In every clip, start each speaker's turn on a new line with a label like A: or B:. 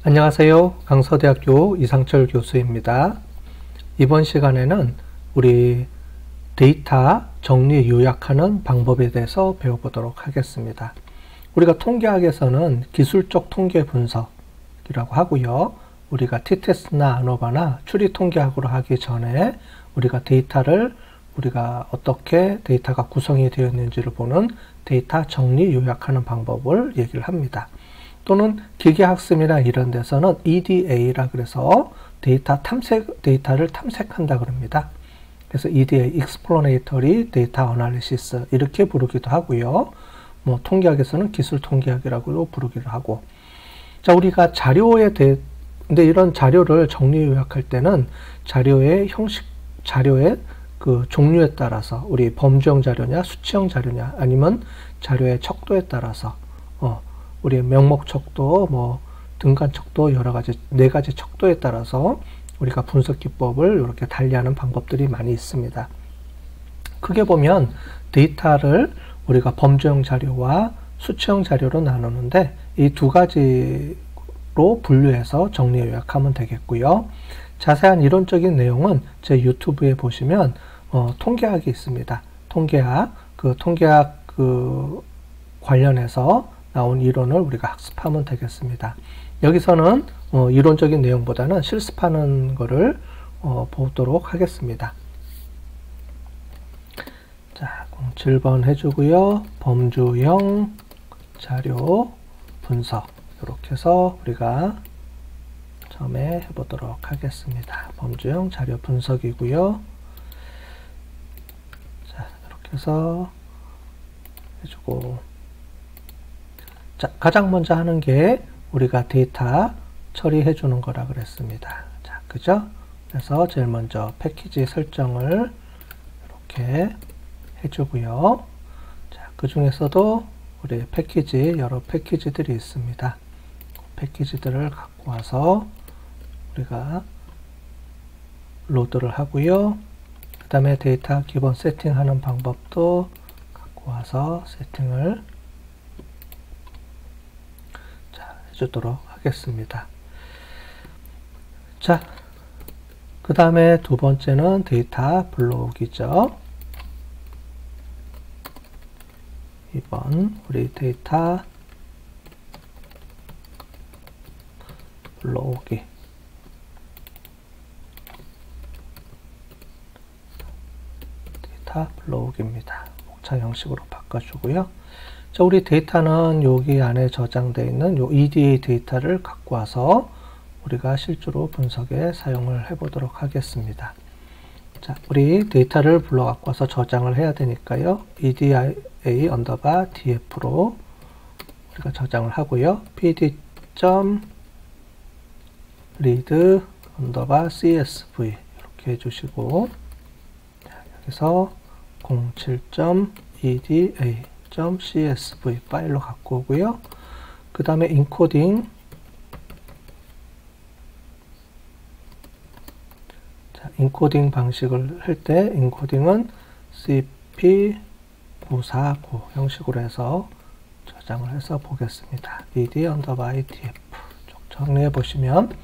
A: 안녕하세요. 강서대학교 이상철 교수입니다. 이번 시간에는 우리 데이터 정리 요약하는 방법에 대해서 배워보도록 하겠습니다. 우리가 통계학에서는 기술적 통계 분석이라고 하고요. 우리가 t-test나 아노바나 추리 통계학으로 하기 전에 우리가 데이터를 우리가 어떻게 데이터가 구성이 되어 있는지를 보는 데이터 정리 요약하는 방법을 얘기를 합니다. 또는 기계학습이나 이런 데서는 EDA라 그래서 데이터를 탐색한다 그럽니다. 그래서 EDA, Explanatory Data Analysis 이렇게 부르기도 하고요. 뭐 통계학에서는 기술 통계학이라고 부르기도 하고. 자, 우리가 근데 이런 자료를 정리 요약할 때는 자료의 그 종류에 따라서 우리 범주형 자료냐, 수치형 자료냐, 아니면 자료의 척도에 따라서 우리 명목 척도, 뭐 등간 척도 여러 가지 4가지 척도에 따라서 우리가 분석 기법을 이렇게 달리하는 방법들이 많이 있습니다. 크게 보면 데이터를 우리가 범주형 자료와 수치형 자료로 나누는데 이 2가지로 분류해서 정리 요약하면 되겠고요. 자세한 이론적인 내용은 제 유튜브에 보시면 통계학이 있습니다. 통계학 관련해서 나온 이론을 우리가 학습하면 되겠습니다. 여기서는 이론적인 내용보다는 실습하는 거를 보도록 하겠습니다. 자, 07번 해주고요. 범주형 자료 분석 이렇게 해서 우리가 처음에 해보도록 하겠습니다. 범주형 자료 분석이고요. 자, 이렇게 해서 해주고, 자, 가장 먼저 하는 게 우리가 데이터 처리해 주는 거라 그랬습니다. 자, 그죠? 그래서 제일 먼저 패키지 설정을 이렇게 해주고요. 자, 그 중에서도 우리 여러 패키지들이 있습니다. 패키지들을 갖고 와서 우리가 로드를 하고요. 그 다음에 데이터 기본 세팅하는 방법도 갖고 와서 세팅을 해주도록 하겠습니다. 자, 그 다음에 두 번째는 데이터 블록이죠. 2번 우리 데이터 블록이 데이터 블록입니다. 목차 형식으로 바꿔주고요. 자, 우리 데이터는 여기 안에 저장되어 있는 요 EDA 데이터를 갖고 와서 우리가 실제로 분석에 사용을 해보도록 하겠습니다. 자, 우리 데이터를 불러 갖고 와서 저장을 해야 되니까요. EDA_DF로 우리가 저장을 하고요. pd.read_csv 이렇게 해주시고, 여기서 07.eda.csv 파일로 갖고 오고요. 그 다음에 인코딩, 자, 인코딩 방식을 할 때 인코딩은 CP949 형식으로 해서 저장을 해서 보겠습니다. ed_idf 쭉 정리해 보시면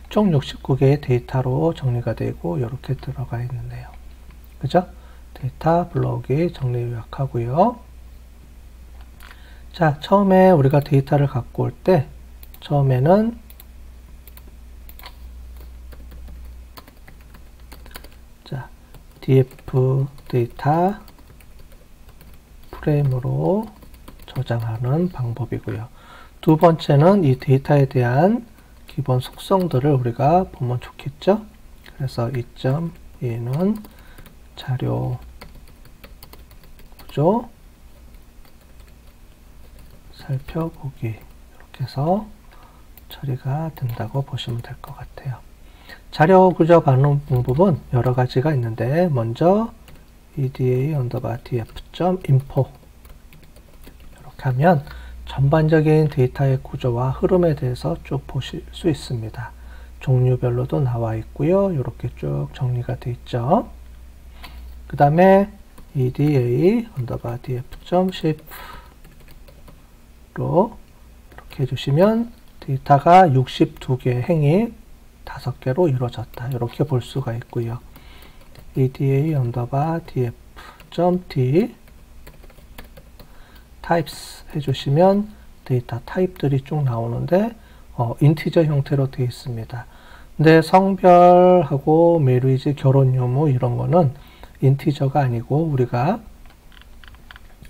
A: 총 69개의 데이터로 정리가 되고 이렇게 들어가 있는데요. 그죠? 데이터 블록이 정리 요약하고요. 자, 처음에 우리가 데이터를 갖고 올 때 처음에는 자, df 데이터 프레임으로 저장하는 방법이고요. 두 번째는 이 데이터에 대한 기본 속성들을 우리가 보면 좋겠죠? 그래서 2.2는 자료 구조 살펴보기 이렇게 해서 처리가 된다고 보시면 될 것 같아요. 자료 구조 반응 방법은 여러 가지가 있는데 먼저 eda_df.info 이렇게 하면 전반적인 데이터의 구조와 흐름에 대해서 쭉 보실 수 있습니다. 종류별로도 나와 있고요. 이렇게 쭉 정리가 되어 있죠. 그 다음에 eda_df.shape로 이렇게 해주시면 데이터가 62개 행이 5개로 이루어졌다. 이렇게 볼 수가 있고요. eda 언더바 df.d types 해주시면 데이터 타입들이 쭉 나오는데 인티저 형태로 되어 있습니다. 근데 성별하고 메리지, 결혼 유무 이런 거는 인티저가 아니고 우리가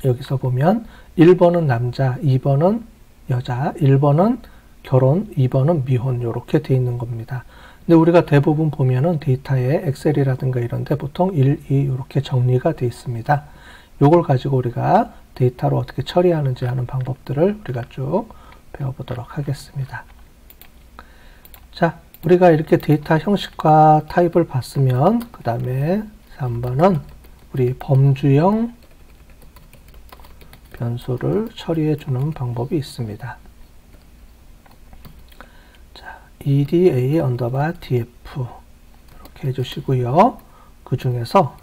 A: 여기서 보면 1번은 남자, 2번은 여자, 1번은 결혼, 2번은 미혼 이렇게 되어 있는 겁니다. 근데 우리가 대부분 보면은 데이터에 엑셀이라든가 이런 데 보통 1, 2 이렇게 정리가 되어 있습니다. 요걸 가지고 우리가 데이터로 어떻게 처리하는지 하는 방법들을 우리가 쭉 배워보도록 하겠습니다. 자, 우리가 이렇게 데이터 형식과 타입을 봤으면 그 다음에 3번은 우리 범주형 변수를 처리해 주는 방법이 있습니다. 자, eda 언더바 df 이렇게 해주시고요. 그 중에서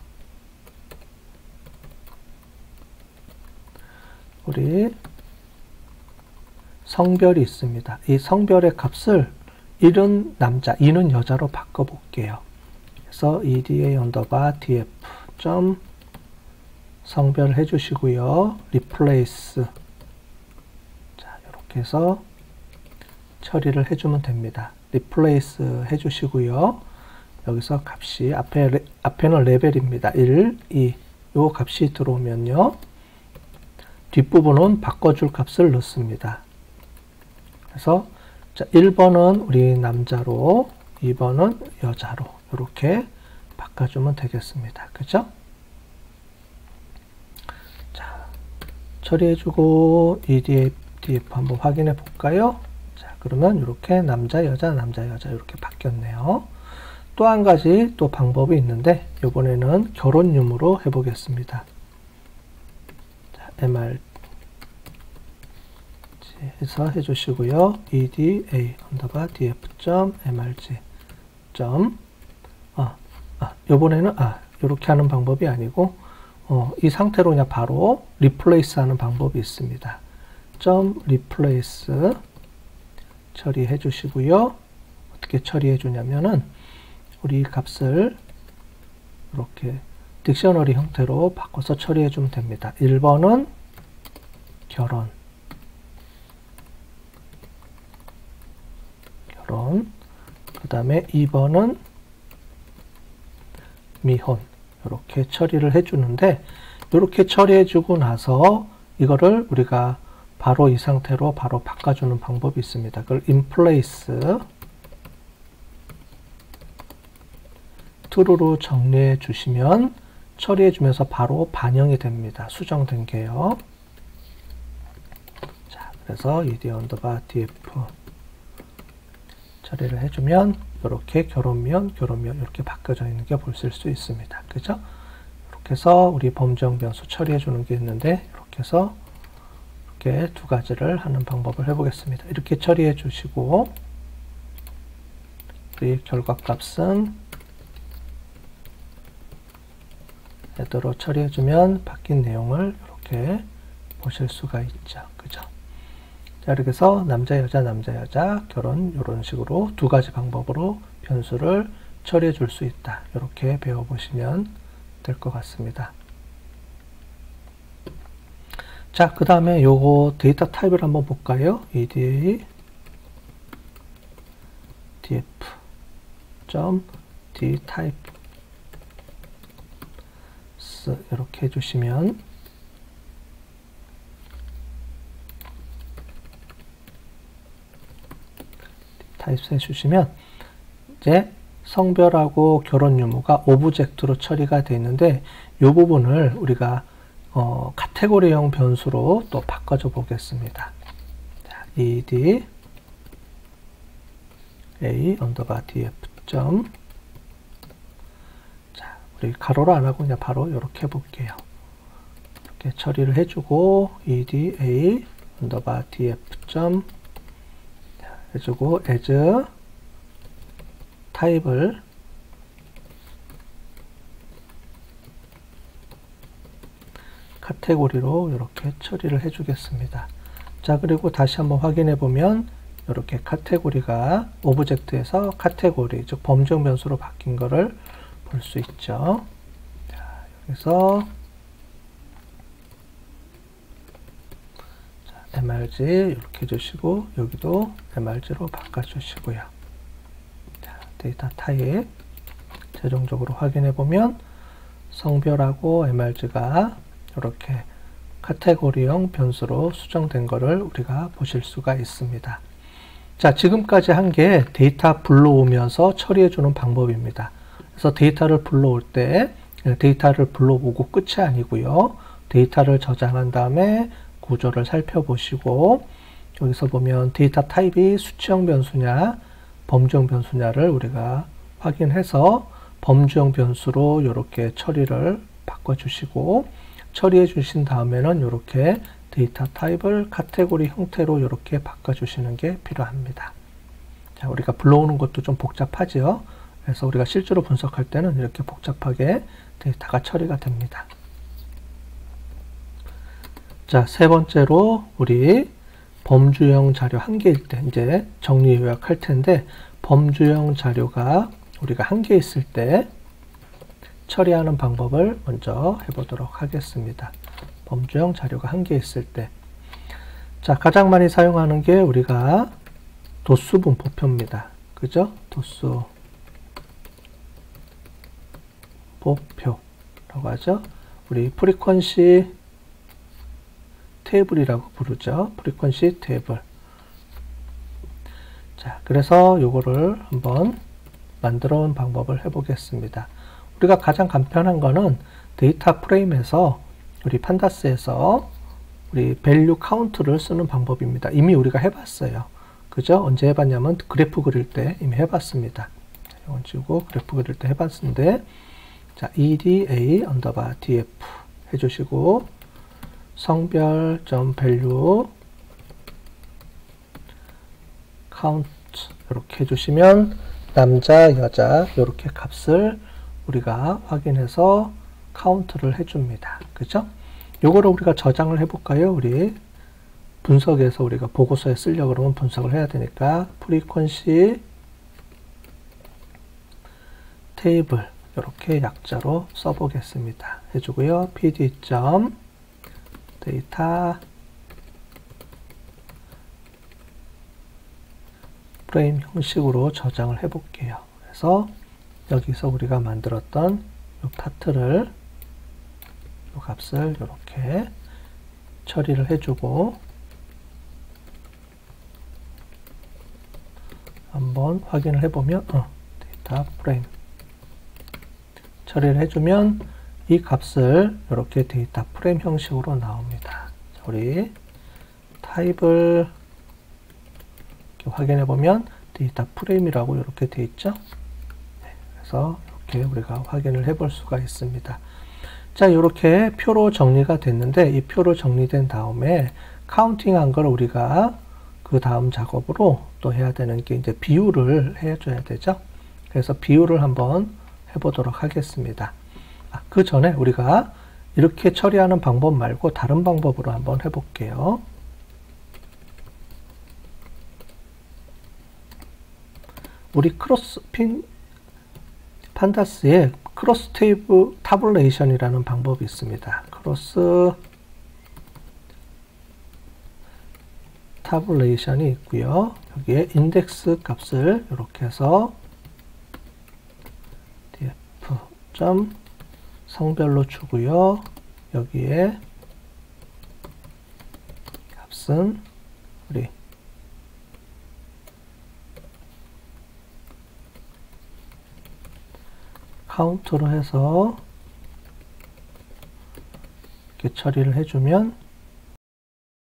A: 우리 성별이 있습니다. 이 성별의 값을 1은 남자, 2는 여자로 바꿔볼게요. 그래서 eda 언더바 df 점 성별 해주시고요. replace 자, 이렇게 해서 처리를 해주면 됩니다. replace 해주시고요. 여기서 값이 앞에는 레벨입니다. 1, 2 요 값이 들어오면요. 뒷부분은 바꿔줄 값을 넣습니다. 그래서 자, 1번은 우리 남자로 2번은 여자로 이렇게 바꿔주면 되겠습니다. 그죠? 자, 처리해주고 EDF 한번 확인해 볼까요? 자, 그러면 이렇게 남자, 여자, 남자, 여자 이렇게 바뀌었네요. 또 한 가지 또 방법이 있는데 이번에는 결혼 유무로 해보겠습니다. 자, MR 해서 해주시고요. eda 언더바 df.mrg 요번에는 이렇게 하는 방법이 아니고 이 상태로 그냥 바로 replace 하는 방법이 있습니다. replace 처리해 주시고요. 어떻게 처리해 주냐면은 우리 값을 이렇게 딕셔너리 형태로 바꿔서 처리해 주면 됩니다. 1번은 결혼 그 다음에 2번은 미혼 이렇게 처리를 해주는데 이렇게 처리해 주고 나서 이거를 우리가 바로 이 상태로 바로 바꿔주는 방법이 있습니다. 그걸 inplace true로 정리해 주시면 처리해 주면서 바로 반영이 됩니다. 수정된 게요. 자, 그래서 ed 언더바 df 처리를 해주면 이렇게 결혼면 이렇게 바뀌어져 있는 게 보실 수 있습니다. 그죠? 이렇게 해서 우리 범주형 변수 처리해 주는 게 있는데 이렇게 해서 이렇게 두 가지를 하는 방법을 해보겠습니다. 이렇게 처리해 주시고 우리 결과값은 헤더로 처리해 주면 바뀐 내용을 이렇게 보실 수가 있죠. 그죠? 자, 이렇게 해서 남자, 여자, 결혼 이런 식으로 두 가지 방법으로 변수를 처리해 줄 수 있다. 이렇게 배워보시면 될 것 같습니다. 자, 그 다음에 요거 데이터 타입을 한번 볼까요? eda df.d type 이렇게 해주시면 타입 해주시면 이제 성별하고 결혼 유무가 오브젝트로 처리가 되어 있는데 이 부분을 우리가 카테고리형 변수로 또 바꿔줘 보겠습니다. 자, ed a 언더바 df 자, 우리 가로로 안 하고 그냥 바로 이렇게 해볼게요. 이렇게 처리를 해주고 ed a 언더바 df 해주고 as 타입을 카테고리로 이렇게 처리를 해주겠습니다. 자, 그리고 다시 한번 확인해 보면 이렇게 카테고리가 오브젝트에서 카테고리, 즉 범주형 변수로 바뀐 거를 볼 수 있죠. 자, 여기서 MRG 이렇게 해주시고 여기도 MRG로 바꿔주시고요. 자, 데이터 타입 최종적으로 확인해 보면 성별하고 MRG가 이렇게 카테고리형 변수로 수정된 것을 우리가 보실 수가 있습니다. 자, 지금까지 한 게 데이터 불러오면서 처리해주는 방법입니다. 그래서 데이터를 불러올 때 데이터를 불러오고 끝이 아니고요. 데이터를 저장한 다음에 구조를 살펴보시고 여기서 보면 데이터 타입이 수치형 변수냐 범주형 변수냐를 우리가 확인해서 범주형 변수로 이렇게 처리를 바꿔주시고 처리해 주신 다음에는 이렇게 데이터 타입을 카테고리 형태로 이렇게 바꿔주시는 게 필요합니다. 자, 우리가 불러오는 것도 좀 복잡하죠. 그래서 우리가 실제로 분석할 때는 이렇게 복잡하게 데이터가 처리가 됩니다. 자, 세 번째로 우리 범주형 자료 한 개일 때 이제 정리 요약할 텐데 범주형 자료가 우리가 한 개 있을 때 처리하는 방법을 먼저 해보도록 하겠습니다. 범주형 자료가 한 개 있을 때. 자, 가장 많이 사용하는 게 우리가 도수 분포표입니다. 그죠? 도수 분포표라고 하죠. 우리 프리퀀시 테이블이라고 부르죠. 프리퀀시 테이블. 자, 그래서 요거를 한번 만들어 온 방법을 해보겠습니다. 우리가 가장 간편한 거는 데이터 프레임에서 우리 판다스에서 우리 밸류 카운트를 쓰는 방법입니다. 이미 우리가 해봤어요. 그죠? 언제 해봤냐면 그래프 그릴 때 이미 해봤습니다. 이건 지우고 그래프 그릴 때 해봤는데 자, eda 언더바 df 해주시고 성별.value count 이렇게 해주시면 남자, 여자 이렇게 값을 우리가 확인해서 카운트를 해줍니다. 그죠? 요거를 우리가 저장을 해볼까요? 우리 분석에서 우리가 보고서에 쓰려고 그러면 분석을 해야 되니까 프리퀀시 테이블 이렇게 약자로 써보겠습니다. 해주고요. pd.data 프레임 형식으로 저장을 해볼게요. 그래서 여기서 우리가 만들었던 이 파트를 이 값을 이렇게 처리를 해주고 한번 확인을 해보면 데이터 프레임 처리를 해주면 이 값을 이렇게 데이터 프레임 형식으로 나옵니다. 자, 우리 타입을 확인해 보면 데이터 프레임이라고 이렇게 되어 있죠. 네, 그래서 이렇게 우리가 확인을 해 볼 수가 있습니다. 자, 이렇게 표로 정리가 됐는데 이 표로 정리된 다음에 카운팅한 걸 우리가 그 다음 작업으로 또 해야 되는 게 이제 비율을 해줘야 되죠. 그래서 비율을 한번 해보도록 하겠습니다. 그 전에 우리가 이렇게 처리하는 방법 말고 다른 방법으로 한번 해볼게요. 우리 판다스에 크로스 테이블 타블레이션이라는 방법이 있습니다. 크로스 타블레이션이 있고요. 여기에 인덱스 값을 이렇게 해서 df 성별로 주고요. 여기에 값은 우리 카운트로 해서 이렇게 처리를 해주면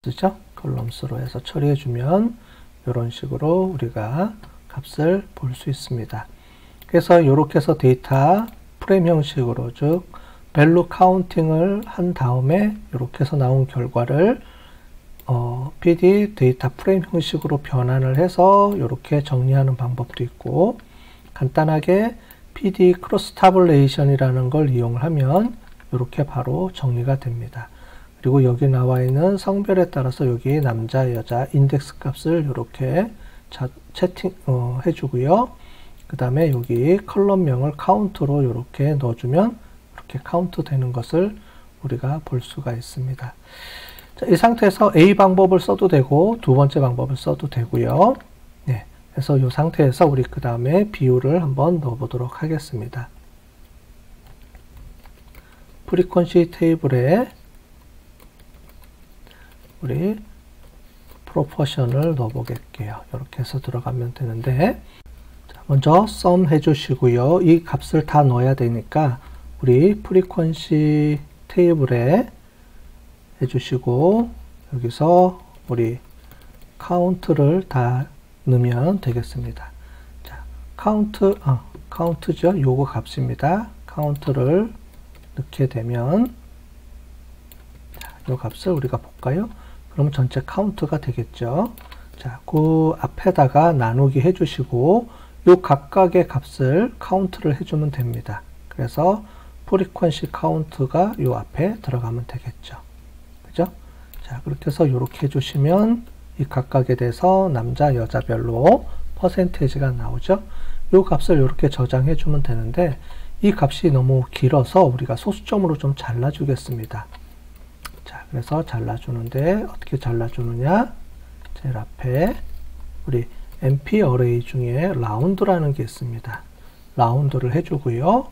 A: 그죠? 컬럼스로 해서 처리해주면 이런 식으로 우리가 값을 볼 수 있습니다. 그래서 이렇게 해서 데이터 프레임 형식으로 즉 밸류 카운팅을 한 다음에 이렇게 해서 나온 결과를 PD 데이터 프레임 형식으로 변환을 해서 이렇게 정리하는 방법도 있고 간단하게 PD 크로스 타블레이션이라는 걸 이용을 하면 이렇게 바로 정리가 됩니다. 그리고 여기 나와 있는 성별에 따라서 여기 남자, 여자 인덱스 값을 이렇게 채팅 해주고요. 그 다음에 여기 컬럼명을 카운트로 이렇게 넣어주면 이렇게 카운트 되는 것을 우리가 볼 수가 있습니다. 자, 이 상태에서 A 방법을 써도 되고 두 번째 방법을 써도 되고요. 네, 그래서 이 상태에서 우리 그 다음에 비율을 한번 넣어 보도록 하겠습니다. 프리퀀시 테이블에 우리 프로포션을 넣어 보겠게요. 이렇게 해서 들어가면 되는데, 자, 먼저 sum 해주시고요. 이 값을 다 넣어야 되니까 우리 프리퀀시 테이블에 해주시고 여기서 우리 카운트를 다 넣으면 되겠습니다. 자, 카운트죠. 요거 값입니다. 카운트를 넣게 되면, 자, 요 값을 우리가 볼까요? 그럼 전체 카운트가 되겠죠. 자, 그 앞에다가 나누기 해주시고 요 각각의 값을 카운트를 해주면 됩니다. 그래서 프리퀀시 카운트가 요 앞에 들어가면 되겠죠. 그죠? 자, 그렇게 해서 이렇게 해주시면 이 각각에 대해서 남자, 여자별로 퍼센테이지가 나오죠. 요 값을 이렇게 저장해 주면 되는데 이 값이 너무 길어서 우리가 소수점으로 좀 잘라주겠습니다. 자, 그래서 잘라주는데 어떻게 잘라주느냐? 제일 앞에 우리 MP 어레이 중에 라운드라는 게 있습니다. 라운드를 해주고요.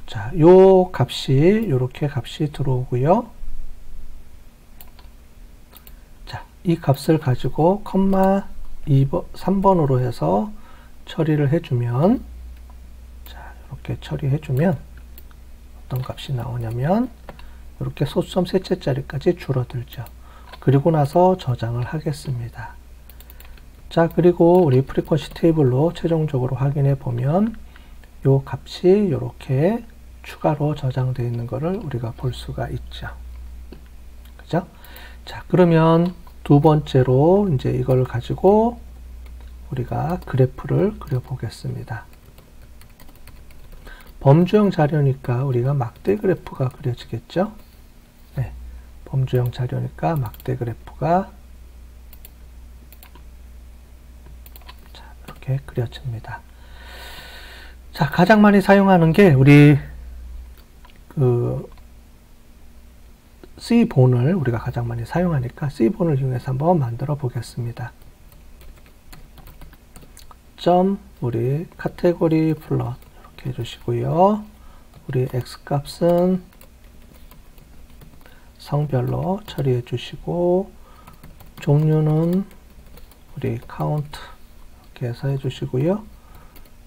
A: 자, 요 값이 요렇게 값이 들어오고요. 자, 이 값을 가지고 컴마 3번으로 해서 처리를 해주면, 자, 이렇게 처리해주면 어떤 값이 나오냐면 이렇게 소수점 셋째 자리까지 줄어들죠. 그리고 나서 저장을 하겠습니다. 자, 그리고 우리 프리퀀시 테이블로 최종적으로 확인해 보면 요 값이 이렇게 추가로 저장되어 있는 것을 우리가 볼 수가 있죠. 그죠? 자, 그러면 두 번째로 이제 이걸 가지고 우리가 그래프를 그려 보겠습니다. 범주형 자료니까 우리가 막대 그래프가 그려지겠죠? 네. 범주형 자료니까 막대 그래프가 자, 이렇게 그려집니다. 자, 가장 많이 사용하는 게 우리 C본을 우리가 가장 많이 사용하니까 C본을 이용해서 한번 만들어 보겠습니다. 점 우리 카테고리 플롯 이렇게 해주시고요. 우리 X값은 성별로 처리해 주시고 종류는 우리 카운트 이렇게 해서 해주시고요.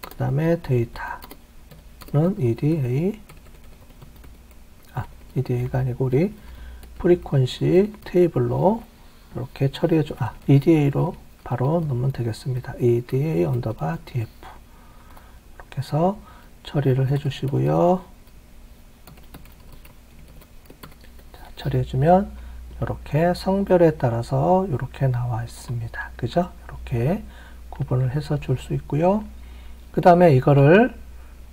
A: 그 다음에 데이터는 EDA가 아니고 우리 프리퀀시 테이블로 이렇게 처리해줘. EDA로 바로 넣으면 되겠습니다. EDA 언더바 DF 이렇게 해서 처리를 해주시고요. 자, 처리해주면 이렇게 성별에 따라서 이렇게 나와 있습니다. 그죠? 이렇게 구분을 해서 줄 수 있고요. 그 다음에 이거를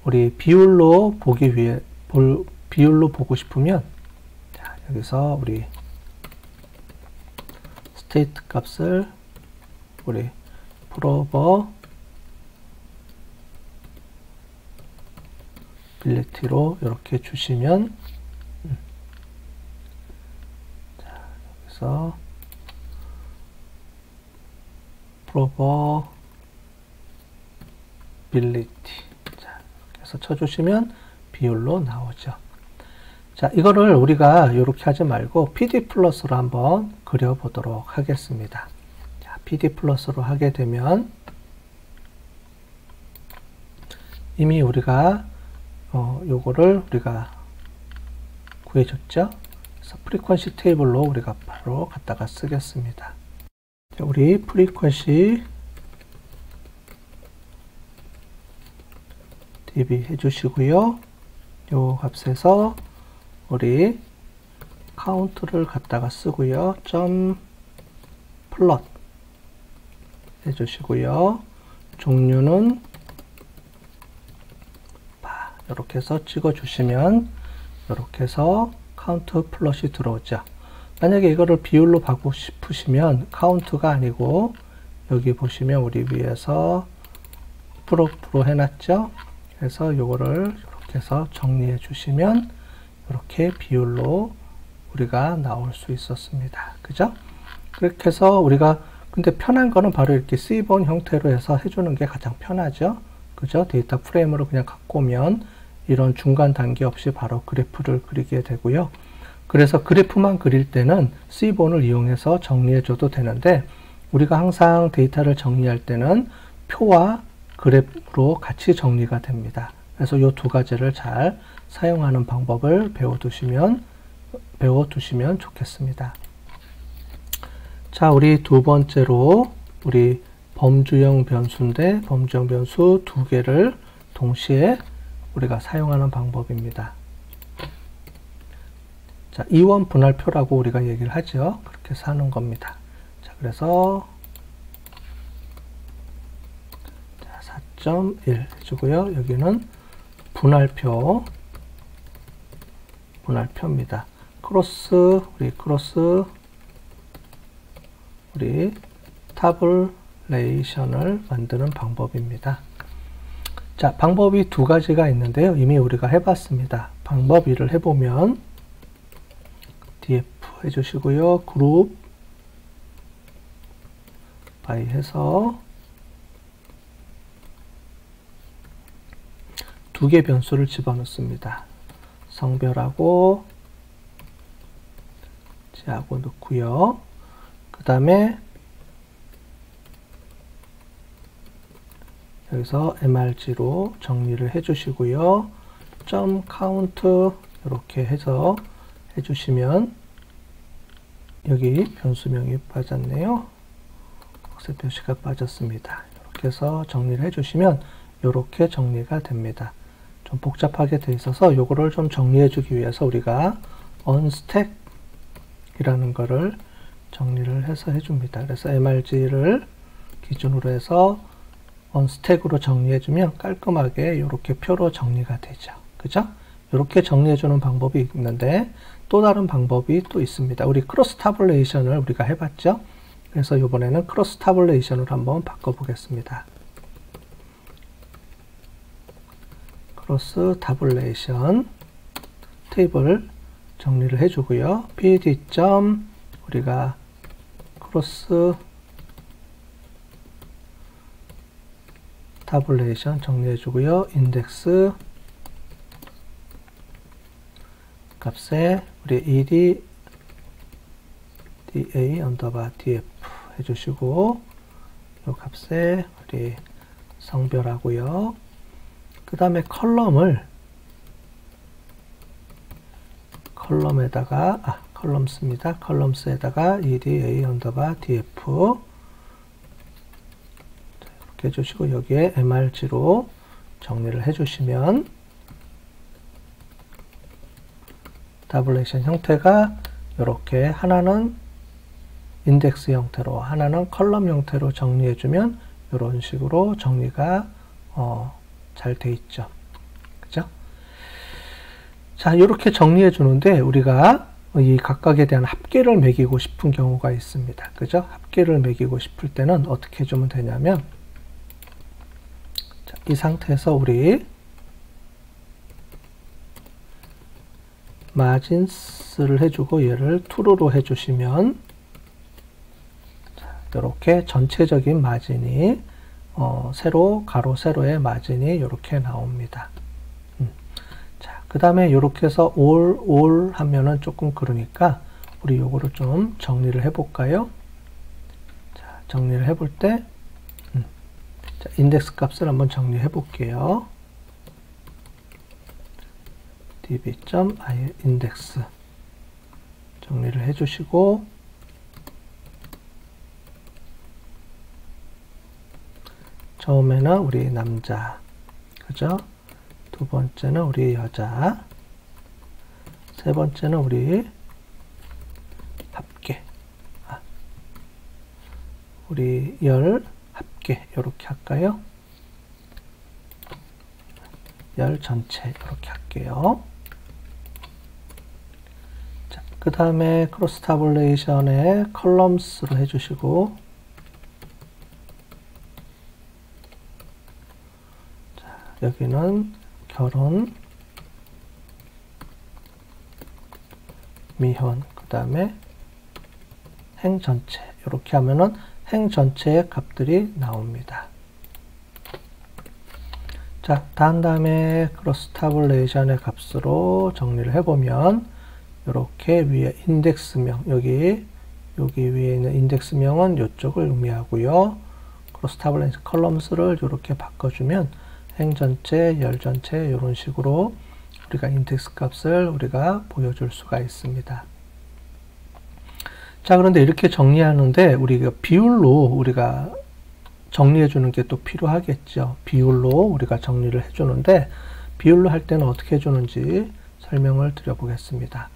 A: 우리 비율로 보기 위해 비율로 보고 싶으면, 자, 여기서 우리 스테이트 값을 우리 probability로 이렇게 주시면, 자, 여기서 probability, 자, 이렇게 해서 쳐주시면 비율로 나오죠. 자, 이거를 우리가 이렇게 하지 말고 PD 플러스로 한번 그려보도록 하겠습니다. 자, PD 플러스로 하게 되면 이미 우리가 요거를 우리가 구해줬죠. 그래서 프리퀀시 테이블로 우리가 바로 갖다가 쓰겠습니다. 자, 우리 프리퀀시 DB 해주시고요. 요 값에서 우리 카운트를 갖다가 쓰고요. 점 플롯 해주시고요. 종류는 이렇게 해서 찍어주시면 이렇게 해서 카운트 플롯이 들어오죠. 만약에 이거를 비율로 바꾸고 싶으시면 카운트가 아니고 여기 보시면 우리 위에서 프로 해놨죠. 그래서 요거를 이렇게 해서 정리해 주시면 이렇게 비율로 우리가 나올 수 있었습니다. 그죠? 그렇게 해서 우리가 근데 편한 거는 바로 이렇게 C본 형태로 해서 해주는 게 가장 편하죠. 그죠? 데이터 프레임으로 그냥 갖고 오면 이런 중간 단계 없이 바로 그래프를 그리게 되고요. 그래서 그래프만 그릴 때는 C본을 이용해서 정리해 줘도 되는데 우리가 항상 데이터를 정리할 때는 표와 그래프로 같이 정리가 됩니다. 그래서 이 두 가지를 잘 사용하는 방법을 배워두시면 좋겠습니다. 자, 우리 두 번째로 우리 범주형 변수인데 범주형 변수 두 개를 동시에 우리가 사용하는 방법입니다. 자, 이원 분할표라고 우리가 얘기를 하죠. 그렇게 해서 하는 겁니다. 자, 그래서 4.1 해주고요. 여기는 분할표입니다. 크로스 우리 타블레이션을 만드는 방법입니다. 자, 방법이 두 가지가 있는데요. 이미 우리가 해봤습니다. 방법 1을 해보면 df 해주시고요. 그룹 by 해서 두 개 변수를 집어넣습니다. 성별하고 지하고 넣고요. 그 다음에 여기서 mrg로 정리를 해주시고요. .count 이렇게 해서 해주시면 여기 변수명이 빠졌네요. 옥색 표시가 빠졌습니다. 이렇게 해서 정리를 해주시면 이렇게 정리가 됩니다. 좀 복잡하게 돼 있어서 요거를 좀 정리해 주기 위해서 우리가 unstack 이라는 거를 정리를 해서 해줍니다. 그래서 mrg를 기준으로 해서 unstack으로 정리해 주면 깔끔하게 이렇게 표로 정리가 되죠. 그죠? 이렇게 정리해 주는 방법이 있는데 또 다른 방법이 또 있습니다. 우리 크로스 타블레이션을 우리가 해봤죠? 그래서 이번에는 크로스 타블레이션으로 한번 바꿔보겠습니다. 크로스 타블레이션 테이블 정리를 해주고요. pd. 우리가 크로스 타블레이션 정리해주고요. 인덱스 값에 우리 ed da 언더바 df 해주시고 이 값에 우리 성별하고요. 그 다음에 컬럼스입니다. 컬럼스에다가 eda 언더바 df 이렇게 해주시고 여기에 mrg로 정리를 해주시면 타블레이션 형태가 이렇게 하나는 인덱스 형태로 하나는 컬럼 형태로 정리해주면 이런 식으로 정리가 잘 돼 있죠. 그죠? 자, 이렇게 정리해 주는데 우리가 이 각각에 대한 합계를 매기고 싶은 경우가 있습니다. 그죠? 합계를 매기고 싶을 때는 어떻게 해주면 되냐면 자, 이 상태에서 우리 마진스를 해주고 얘를 true로 해주시면 이렇게 전체적인 마진이 세로, 가로, 세로의 마진이 이렇게 나옵니다. 자, 그 다음에 이렇게 해서 all 하면은 조금 그러니까 우리 요거를 좀 정리를 해볼까요? 자, 정리를 해볼 때 자, 인덱스 값을 한번 정리해 볼게요. db.index 정리를 해주시고 처음에는 우리 남자, 그죠? 두 번째는 우리 여자, 세 번째는 우리 합계, 우리 열 합계 이렇게 할까요? 열 전체 이렇게 할게요. 그 다음에 크로스 타블레이션에 컬럼스로 해주시고 여기는 결혼, 미혼, 그 다음에 행 전체. 이렇게 하면은 행 전체의 값들이 나옵니다. 자, 다음에 크로스 타블레이션의 값으로 정리를 해보면 이렇게 위에 인덱스명, 여기 위에 있는 인덱스명은 이쪽을 의미하고요. 크로스 타블레이션 컬럼스를 이렇게 바꿔주면 행 전체, 열 전체 이런 식으로 우리가 인덱스 값을 우리가 보여줄 수가 있습니다. 자, 그런데 이렇게 정리하는데 우리가 비율로 우리가 정리해 주는 게 또 필요하겠죠. 비율로 우리가 정리를 해 주는데 비율로 할 때는 어떻게 해 주는지 설명을 드려 보겠습니다.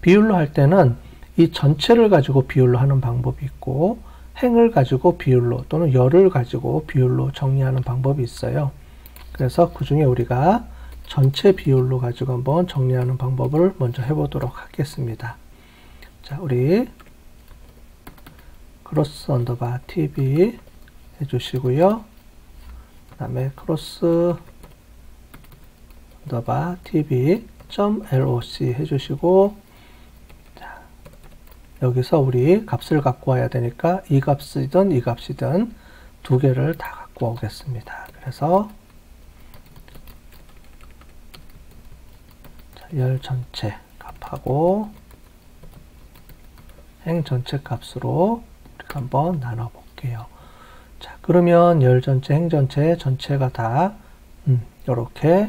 A: 비율로 할 때는 이 전체를 가지고 비율로 하는 방법이 있고 행을 가지고 비율로 또는 열을 가지고 비율로 정리하는 방법이 있어요. 그래서 그 중에 우리가 전체 비율로 가지고 한번 정리하는 방법을 먼저 해보도록 하겠습니다. 자, 우리 크로스 언더바 tb 해주시고요. 그 다음에 크로스 언더바 tb.loc 해주시고, 자, 여기서 우리 값을 갖고 와야 되니까 이 값이든 이 값이든 두 개를 다 갖고 오겠습니다. 그래서 열 전체 값하고 행 전체 값으로 우리가 한번 나눠 볼게요. 자, 그러면 열 전체, 행 전체, 전체가 다 이렇게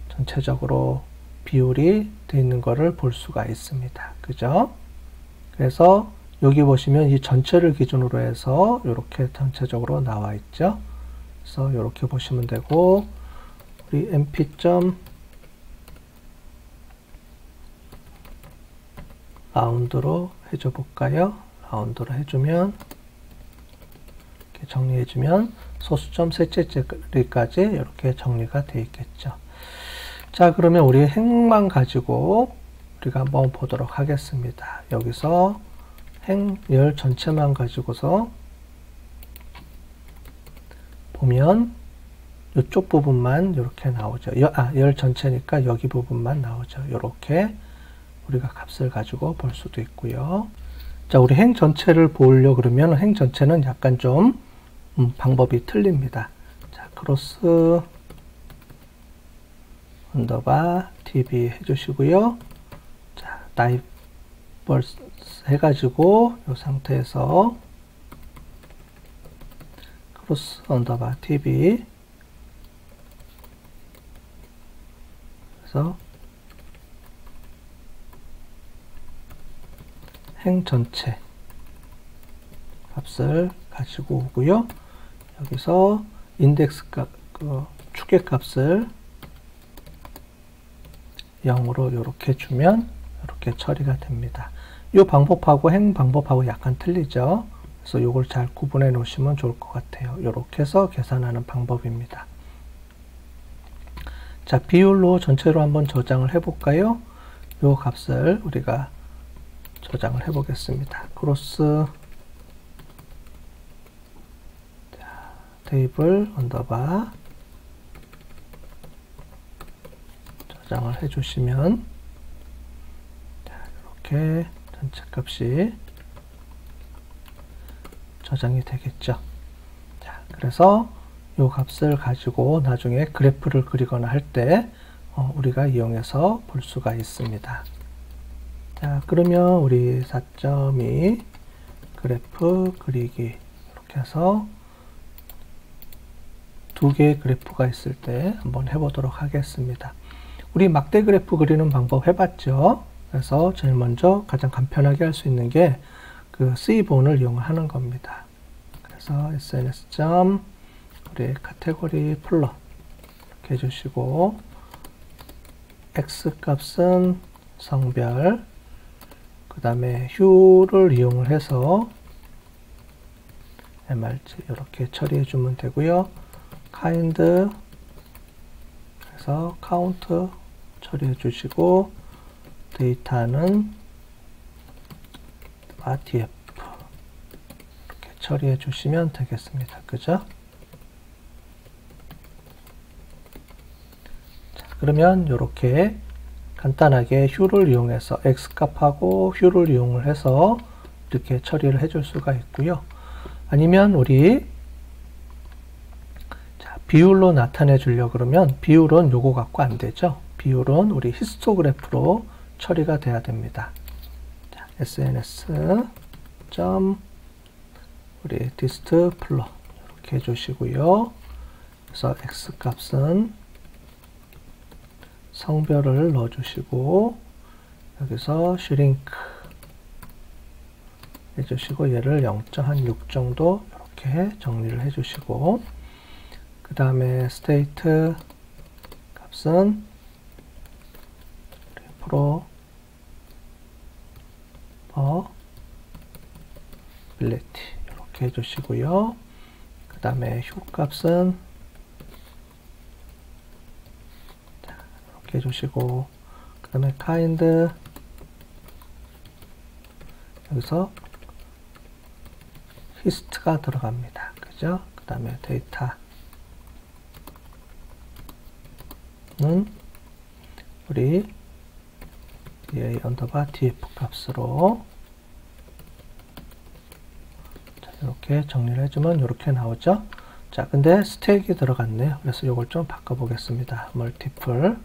A: 전체적으로 비율이 되어 있는 것을 볼 수가 있습니다. 그죠? 그래서 여기 보시면 이 전체를 기준으로 해서 이렇게 전체적으로 나와 있죠. 그래서 이렇게 보시면 되고, 우리 mp. 라운드로 해줘 볼까요? 라운드로 해주면, 이렇게 정리해주면 소수점 셋째 자리까지 이렇게 정리가 되어 있겠죠. 자, 그러면 우리 행만 가지고 우리가 한번 보도록 하겠습니다. 여기서 행 열 전체만 가지고서 보면 이쪽 부분만 이렇게 나오죠. 열 전체니까 여기 부분만 나오죠. 이렇게 우리가 값을 가지고 볼 수도 있고요. 자, 우리 행 전체를 보려고 그러면 행 전체는 약간 좀 방법이 틀립니다. 자, 크로스 언더바 tb 해주시고요. 자, 다이버스 해가지고 이 상태에서 크로스 언더바 tb, 그래서 행 전체 값을 가지고 오고요. 여기서 인덱스 값, 추계 값을 0으로 이렇게 주면 이렇게 처리가 됩니다. 이 방법하고 행 방법하고 약간 틀리죠. 그래서 이걸 잘 구분해 놓으시면 좋을 것 같아요. 이렇게 해서 계산하는 방법입니다. 자, 비율로 전체로 한번 저장을 해 볼까요? 이 값을 우리가 저장을 해 보겠습니다. 크로스 테이블 언더바 저장을 해 주시면, 이렇게 전체 값이 저장이 되겠죠. 자, 그래서 이 값을 가지고 나중에 그래프를 그리거나 할 때 우리가 이용해서 볼 수가 있습니다. 자, 그러면 우리 4.2 그래프 그리기 이렇게 해서 두 개의 그래프가 있을 때 한번 해보도록 하겠습니다. 우리 막대 그래프 그리는 방법 해봤죠? 그래서 제일 먼저 가장 간편하게 할 수 있는 게 그 C본을 이용하는 겁니다. 그래서 SNS. 우리 카테고리 플러 이렇게 해주시고, X 값은 성별, 그 다음에 휴를 이용을 해서 MRG 이렇게 처리해 주면 되고요. kind, 그래서 count 처리해 주시고, 데이터는 RTF 이렇게 처리해 주시면 되겠습니다. 그죠? 그러면 이렇게 간단하게 휴를 이용해서 x값하고 휴를 이용을 해서 이렇게 처리를 해줄 수가 있고요. 아니면 우리 비율로 나타내 주려고 그러면 비율은 요거 갖고 안 되죠. 비율은 우리 히스토그래프로 처리가 돼야 됩니다. 자, sns 우리 dist 플러 이렇게 해주시고요. 그래서 x 값은 성별을 넣어주시고 여기서 shrink 해주시고 얘를 0.6 정도 이렇게 정리를 해주시고 그 다음에 state 값은 probability 이렇게 해주시고요. 그 다음에 휴 값은 이렇게 해주시고 그 다음에 kind 여기서 hist가 들어갑니다. 그죠? 그 다음에 데이터는 우리 DA 언더바 DF 값으로 자, 이렇게 정리를 해주면 이렇게 나오죠. 자, 근데 스택이 들어갔네요. 그래서 이걸 좀 바꿔보겠습니다. 멀티플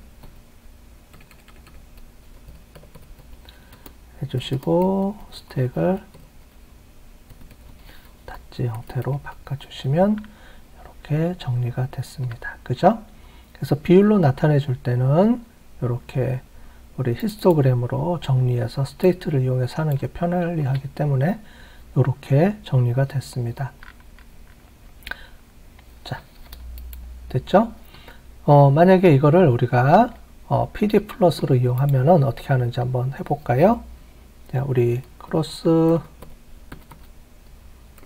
A: 해주시고 스택을 닷지 형태로 바꿔주시면 이렇게 정리가 됐습니다. 그죠? 그래서 비율로 나타내 줄 때는 이렇게 우리 히스토그램으로 정리해서 스테이트를 이용해서 하는 게 편리하기 때문에 이렇게 정리가 됐습니다. 자, 됐죠? 만약에 이거를 우리가 PD 플러스로 이용하면은 어떻게 하는지 한번 해볼까요? 자, 우리 크로스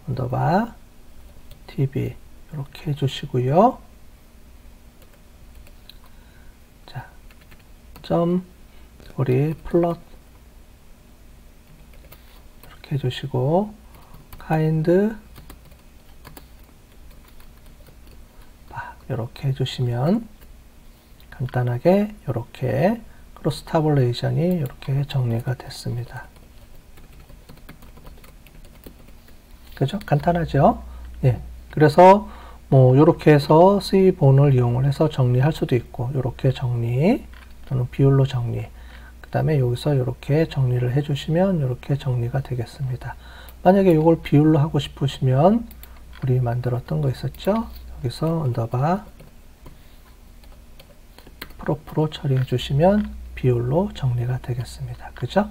A: 언더바 TV 이렇게 해주시고요. 자, 우리 플롯 이렇게 해주시고 kind 이렇게 해주시면 간단하게 이렇게 크로스 타블레이션이 이렇게 정리가 됐습니다. 그죠? 간단하죠? 예. 그래서 뭐 이렇게 해서 C본을 이용을 해서 정리할 수도 있고 이렇게 정리 또는 비율로 정리 그 다음에 여기서 이렇게 정리를 해주시면 이렇게 정리가 되겠습니다. 만약에 이걸 비율로 하고 싶으시면 우리 만들었던 거 있었죠? 여기서 언더바 프로프로 처리해 주시면 비율로 정리가 되겠습니다. 그죠?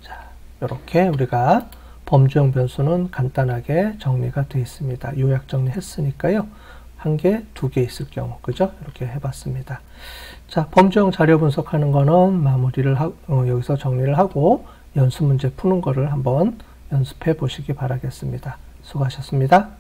A: 자, 이렇게 우리가 범주형 변수는 간단하게 정리가 되어 있습니다. 요약 정리했으니까요. 한 개, 두 개 있을 경우, 그죠? 이렇게 해봤습니다. 자, 범주형 자료 분석하는 거는 마무리를 여기서 정리를 하고 연습 문제 푸는 거를 한번 연습해 보시기 바라겠습니다. 수고하셨습니다.